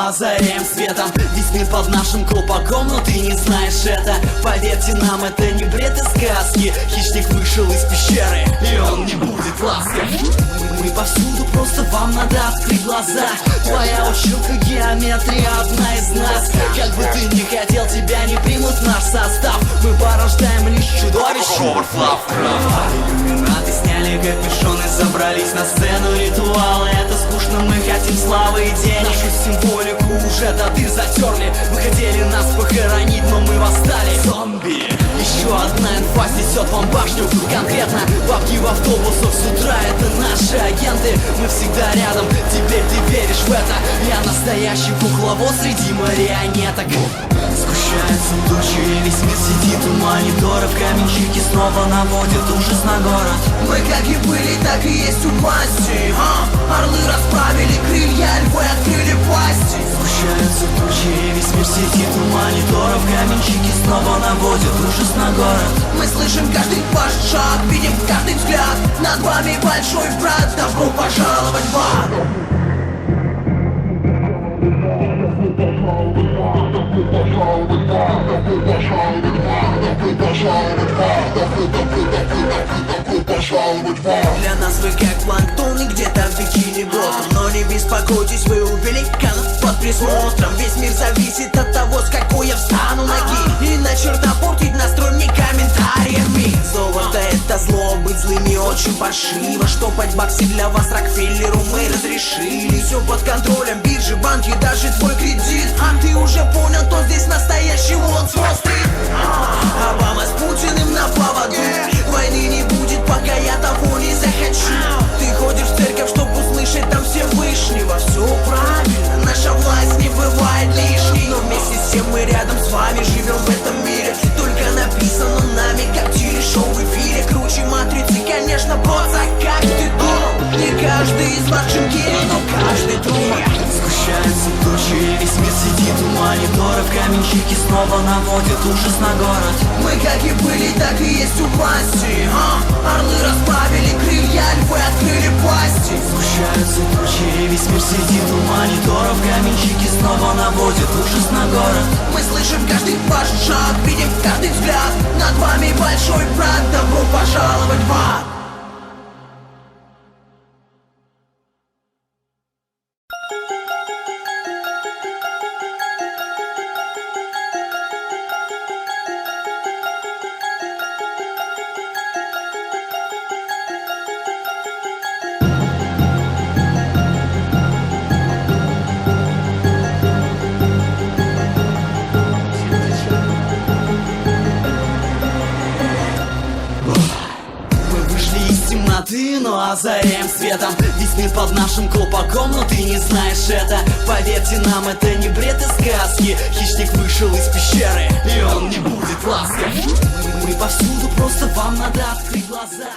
озаряем светом весь мир под нашим колпаком, но ты не знаешь это. Поверьте нам, это не бред и сказки. Хищник вышел из пещеры, и он не будет ласков. Мы повсюду, просто вам надо открыть глаза. Твоя училка геометрия одна из нас. Как бы ты ни хотел, тебя не примут в наш состав. Мы порождаем лишь чудовищ. Ховард Лавкрафт. Иллюминаты сняли капюшоны, забрались на сцену ритуалы. Это скучно, мы хотим славы и денег. Нашу символику уже до дыр затерли. Вы хотели нас похоронить, но мы восстали. Зомби. Еще одна инфа снесет вам башню. Конкретно бабки в автобусах с утра, это наши агенты. Мы всегда рядом, теперь ты веришь в это. Я настоящий кукловод среди марионеток. Сгущаются тучи, и весь мир сидит у мониторов. Каменщики снова наводят ужас на город. Мы как и были, так и есть у власти. Орлы расправили крылья, львы открыли пасти. Сгущаются тучи, и весь мир сидит у мониторов. Каменщики снова наводят ужас на город. Мы слышим каждый ваш шаг, видим каждый взгляд. Над вами большой брат, добро пожаловать в ад. Для нас вы как планктон и где-то в бикини ботом. Но не беспокойтесь, вы у великанов под присмотром. Весь мир зависит от того, с какой я встану ноги. И на черта портить настрой мне комментариями. Золото это зло, быть злыми очень паршиво. Штопать баксы для вас Рокфеллеру мы разрешили. Все под контролем, биржи, банки, даже твой кредит. А ты уже понял, кто здесь настоящий Волк с Уолл-стрит. Обама с Путиным на поводу. Войны не будет, пока я того не захочу. Ты ходишь в церковь, чтобы услышать там Всевышнего. Все правильно, наша власть не бывает лишней. Но вместе с тем мы рядом с вами живем в этом мире. Только написано нами, как телешоу в эфире. Круче матрицы, конечно, просто как ты думал. Не каждый из вас Джим Керри, но каждый Труман. Сгущаются тучи, и весь мир сидит у мониторов. Каменщики снова наводят ужас на город. Мы как и были, так и есть у власти. Орлы расправили крылья, львы открыли пасти. Сгущаются тучи, и весь мир сидит у мониторов. Каменщики снова наводят ужас на город. Мы слышим каждый ваш шаг, видим каждый взгляд. Над вами большой брат, добро пожаловать в ад. Но озаряем светом весь мир под нашим колпаком, но ты не знаешь это. Поверьте нам, это не бред и сказки. Хищник вышел из пещеры, и он не будет ласков. Мы повсюду, просто вам надо открыть глаза.